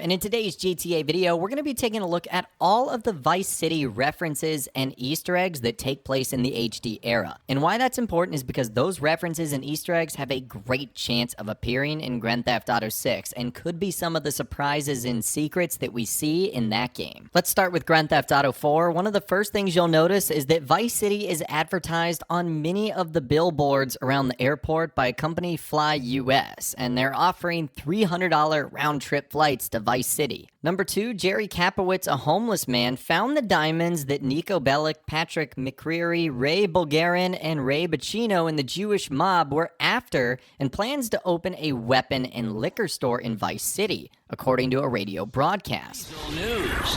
and in today's GTA video, we're going to be taking a look at all of the Vice City references and Easter eggs that take place in the HD era. And why that's important is because those references and Easter eggs have a great chance of appearing in Grand Theft Auto 6 and could be some of the surprises and secrets that we see in that game. Let's start with Grand Theft Auto 4. One of the first things you'll notice is that Vice City is advertised on many of the billboards around the airport by a company Fly US, and they're offering $300 round-trip flights to Vice City. Number 2, Jerry Kapowitz, a homeless man, found the diamonds that Nico Bellic, Patrick McCreary, Ray Bulgarin, and Ray Bacino and the Jewish mob were after, and plans to open a weapon and liquor store in Vice City, according to a radio broadcast. News.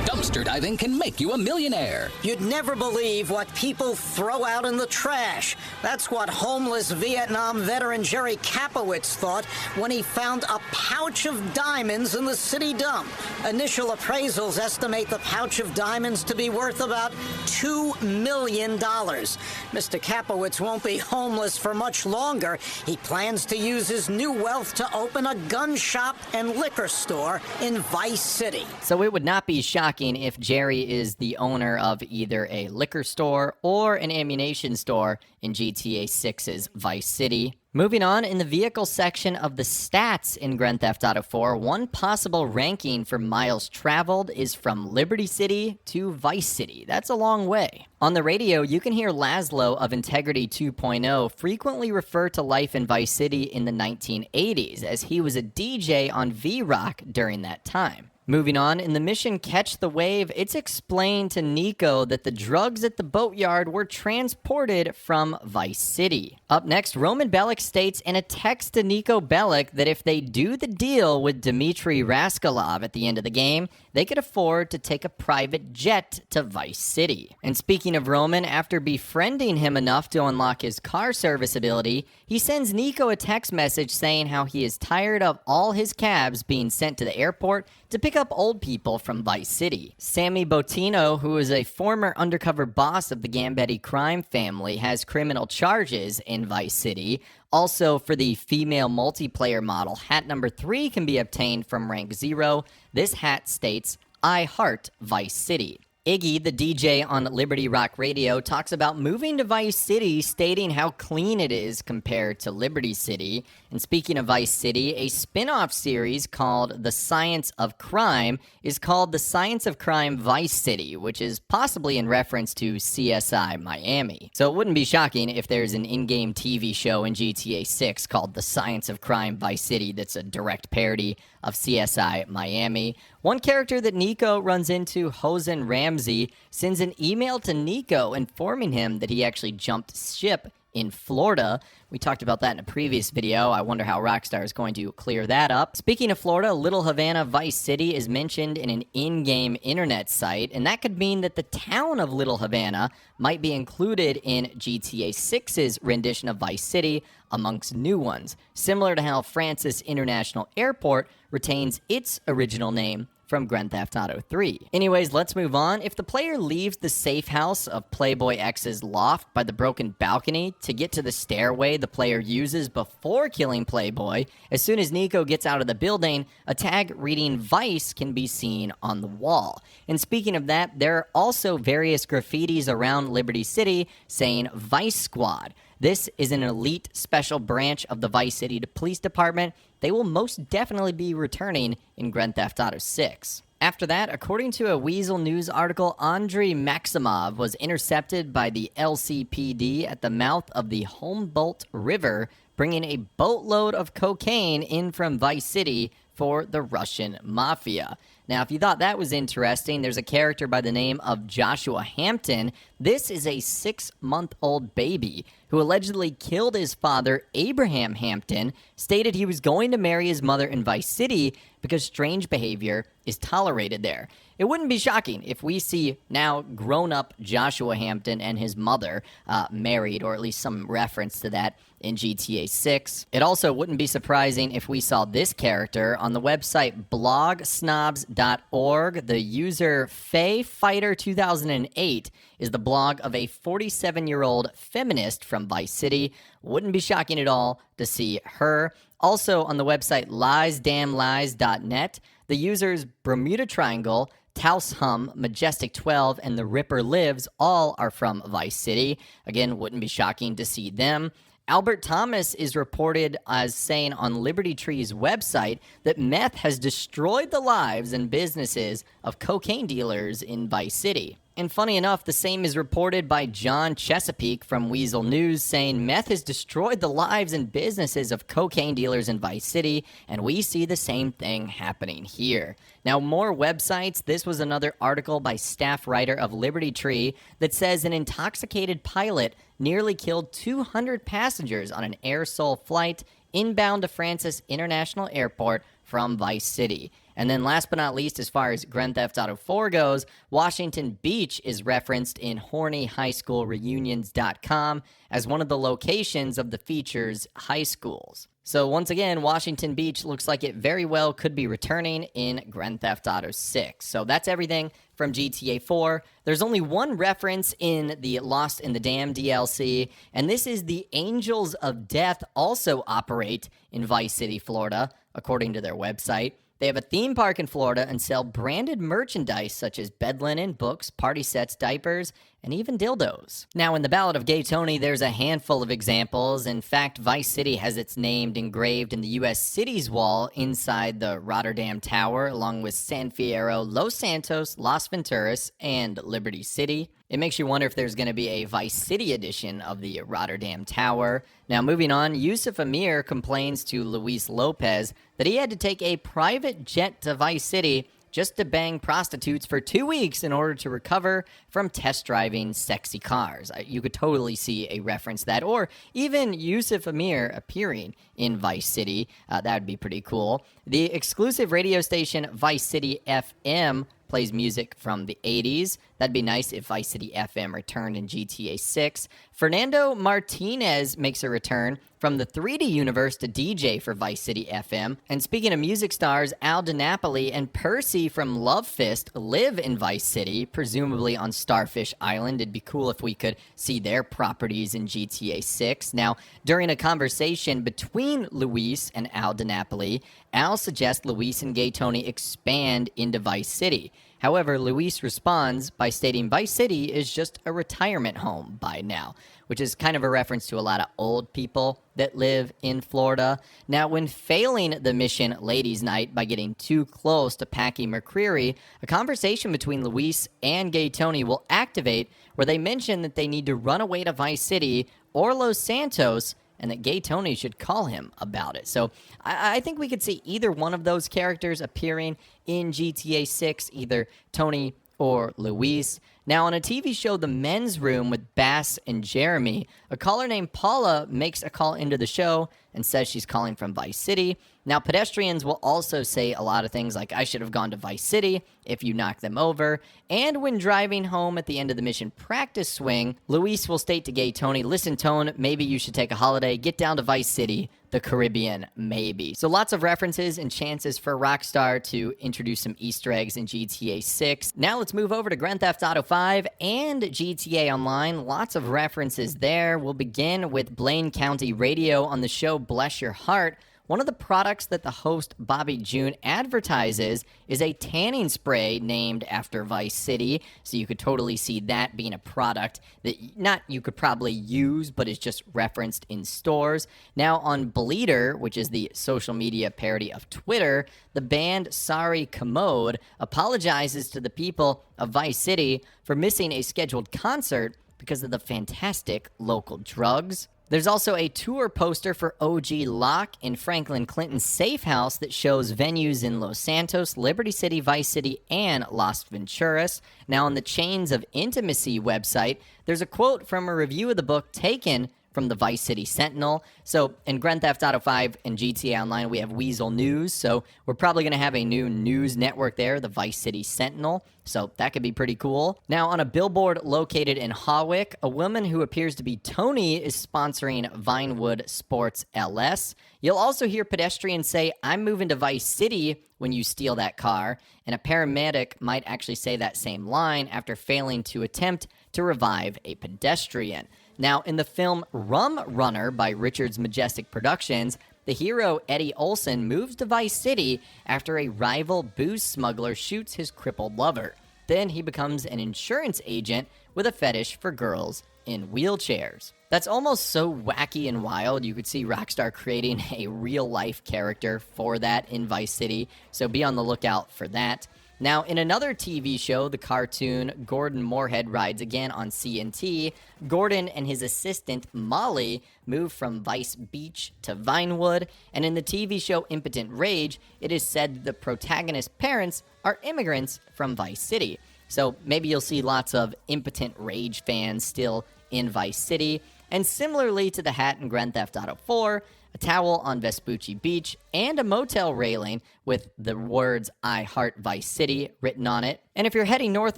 Dumpster diving can make you a millionaire. You'd never believe what people throw out in the trash. That's what homeless Vietnam veteran Jerry Kapowitz thought when he found a pouch of diamonds in the city dump. Initial appraisals estimate the pouch of diamonds to be worth about $2 million. Mr. Kapowitz won't be homeless for much longer. He plans to use his new wealth to open a gun shop and liquor store in Vice City. So it would not be shocking if Jerry is the owner of either a liquor store or an ammunition store in GTA 6's Vice City. Moving on, in the vehicle section of the stats in Grand Theft Auto 4, one possible ranking for miles traveled is from Liberty City to Vice City. That's a long way. On the radio, you can hear Laszlo of Integrity 2.0 frequently refer to life in Vice City in the 1980s, as he was a DJ on V-Rock during that time. Moving on, in the mission Catch the Wave, it's explained to Nico that the drugs at the boatyard were transported from Vice City. Up next, Roman Bellic states in a text to Nico Bellic that if they do the deal with Dmitry Raskolov at the end of the game, they could afford to take a private jet to Vice City. And speaking of Roman, after befriending him enough to unlock his car service ability, he sends Nico a text message saying how he is tired of all his cabs being sent to the airport to pick up old people from Vice City. Sammy Bottino, who is a former undercover boss of the Gambetti crime family, has criminal charges in Vice City. Also, for the female multiplayer model, hat number 3 can be obtained from rank 0. This hat states, "I heart Vice City." Iggy, the DJ on Liberty Rock Radio, talks about moving to Vice City, stating how clean it is compared to Liberty City. And speaking of Vice City, a spin-off series called The Science of Crime is called The Science of Crime Vice City, which is possibly in reference to CSI Miami. So it wouldn't be shocking if there's an in-game TV show in GTA 6 called The Science of Crime Vice City that's a direct parody of CSI Miami. One character that Nico runs into, Hosen Ramsey, sends an email to Nico informing him that he actually jumped ship in Florida. We talked about that in a previous video. I wonder how Rockstar is going to clear that up. Speaking of Florida, Little Havana Vice City is mentioned in an in-game internet site, and that could mean that the town of Little Havana might be included in GTA 6's rendition of Vice City amongst new ones, similar to how Francis International Airport retains its original name from Grand Theft Auto 3. Anyways, let's move on. If the player leaves the safe house of Playboy X's loft by the broken balcony to get to the stairway the player uses before killing Playboy, as soon as Nico gets out of the building, a tag reading Vice can be seen on the wall. And speaking of that, there are also various graffitis around Liberty City saying Vice Squad. This is an elite special branch of the Vice City Police Department. They will most definitely be returning in Grand Theft Auto 6. After that, according to a Weasel News article, Andrei Maximov was intercepted by the LCPD at the mouth of the Humboldt River, bringing a boatload of cocaine in from Vice City for the Russian mafia. Now, if you thought that was interesting, there's a character by the name of Joshua Hampton. This is a 6-month-old baby who allegedly killed his father, Abraham Hampton, stated he was going to marry his mother in Vice City because strange behavior is tolerated there. It wouldn't be shocking if we see now grown-up Joshua Hampton and his mother married, or at least some reference to that in GTA 6. It also wouldn't be surprising if we saw this character on the website blogsnobs.org. The user FayFighter2008 is the blog of a 47-year-old feminist from Vice City. Wouldn't be shocking at all to see her. Also on the website liesdamnlies.net, The users Bermuda Triangle, Taos Hum, Majestic 12, and The Ripper Lives all are from Vice City. Again, wouldn't be shocking to see them. Albert Thomas is reported as saying on Liberty Tree's website that meth has destroyed the lives and businesses of cocaine dealers in Vice City. And funny enough, the same is reported by John Chesapeake from Weasel News, saying meth has destroyed the lives and businesses of cocaine dealers in Vice City, and we see the same thing happening here. Now, more websites. This was another article by staff writer of Liberty Tree that says an intoxicated pilot nearly killed 200 passengers on an Air Seoul flight inbound to Francis International Airport from Vice City. And then last but not least, as far as Grand Theft Auto 4 goes, Washington Beach is referenced in hornyhighschoolreunions.com as one of the locations of the feature's high schools. So once again, Washington Beach looks like it very well could be returning in Grand Theft Auto 6. So that's everything from GTA 4. There's only one reference in the Lost in the Dam DLC, and this is the Angels of Death also operate in Vice City, Florida, according to their website. They have a theme park in Florida and sell branded merchandise such as bed linen, books, party sets, diapers, and even dildos. Now, in the Ballad of Gay Tony, there's a handful of examples. In fact, Vice City has its name engraved in the U.S. City's wall inside the Rotterdam Tower, along with San Fierro, Los Santos, Las Venturas, and Liberty City. It makes you wonder if there's going to be a Vice City edition of the Rotterdam Tower. Now, moving on, Yusuf Amir complains to Luis Lopez that he had to take a private jet to Vice City just to bang prostitutes for 2 weeks in order to recover from test driving sexy cars. You could totally see a reference to that, or even Yusuf Amir appearing in Vice City. That would be pretty cool. The exclusive radio station Vice City FM plays music from the 80s. That'd be nice if Vice City FM returned in GTA 6. Fernando Martinez makes a return from the 3D universe to DJ for Vice City FM. And speaking of music stars, Al DiNapoli and Percy from Love Fist live in Vice City, presumably on Starfish Island. It'd be cool if we could see their properties in GTA 6. Now, during a conversation between Luis and Al DiNapoli, Al suggests Luis and Gay Tony expand into Vice City. However, Luis responds by stating Vice City is just a retirement home by now, which is kind of a reference to a lot of old people that live in Florida. Now, when failing the mission Ladies' Night by getting too close to Packy McCreary, a conversation between Luis and Gay Tony will activate where they mention that they need to run away to Vice City or Los Santos, and that Gay Tony should call him about it. So I think we could see either one of those characters appearing in GTA 6, either Tony or Luis. Now, on a TV show, The Men's Room with Bass and Jeremy, a caller named Paula makes a call into the show and says she's calling from Vice City. Now, pedestrians will also say a lot of things like, I should have gone to Vice City if you knocked them over. And when driving home at the end of the mission practice swing, Luis will state to Gay Tony, listen, Tone, maybe you should take a holiday, get down to Vice City, the Caribbean, maybe. So lots of references and chances for Rockstar to introduce some Easter eggs in GTA 6. Now let's move over to Grand Theft Auto 5 and GTA Online. Lots of references there. We'll begin with Blaine County Radio on the show Bless Your Heart. One of the products that the host, Bobby June, advertises is a tanning spray named after Vice City. So you could totally see that being a product that not you could probably use, but is just referenced in stores. Now on Bleeder, which is the social media parody of Twitter, the band Sorry Commode apologizes to the people of Vice City for missing a scheduled concert because of the fantastic local drugs. There's also a tour poster for OG Lock in Franklin Clinton's safe house that shows venues in Los Santos, Liberty City, Vice City, and Las Venturas. Now, on the Chains of Intimacy website, there's a quote from a review of the book taken from the Vice City Sentinel. So in Grand Theft Auto 5 and GTA Online, we have Weasel News. So we're probably going to have a new news network there, the Vice City Sentinel. So that could be pretty cool. Now, on a billboard located in Hawick, a woman who appears to be Tony is sponsoring Vinewood Sports LS. You'll also hear pedestrians say, I'm moving to Vice City when you steal that car. And a paramedic might actually say that same line after failing to attempt to revive a pedestrian. Now, in the film Rum Runner by Richards Majestic Productions, the hero Eddie Olsen moves to Vice City after a rival booze smuggler shoots his crippled lover. Then he becomes an insurance agent with a fetish for girls in wheelchairs. That's almost so wacky and wild, you could see Rockstar creating a real-life character for that in Vice City, so be on the lookout for that. Now, in another TV show, the cartoon Gordon Moorhead Rides Again on CNT, Gordon and his assistant Molly move from Vice Beach to Vinewood, and in the TV show Impotent Rage, it is said that the protagonist's parents are immigrants from Vice City. So maybe you'll see lots of Impotent Rage fans still in Vice City. And similarly to the hat in Grand Theft Auto 4, a towel on Vespucci Beach, and a motel railing with the words "I Heart Vice City" written on it. And if you're heading north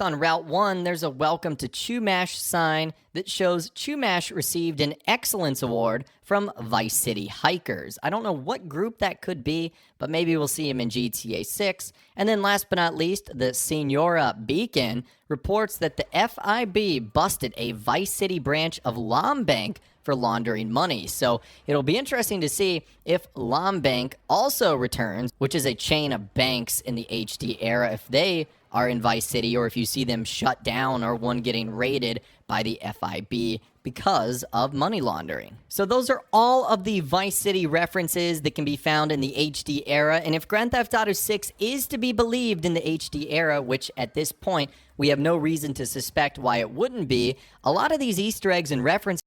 on Route 1, there's a Welcome to Chumash sign that shows Chumash received an Excellence Award from Vice City Hikers. I don't know what group that could be, but maybe we'll see him in GTA 6. And then last but not least, the Senora Beacon reports that the FIB busted a Vice City branch of Lombank for laundering money. So it'll be interesting to see if Lombank also returns, which is a chain of banks in the HD era, if they are in Vice City, or if you see them shut down or one getting raided by the FIB because of money laundering. So those are all of the Vice City references that can be found in the HD era. And if Grand Theft Auto 6 is to be believed in the HD era, which at this point we have no reason to suspect why it wouldn't be, a lot of these Easter eggs and references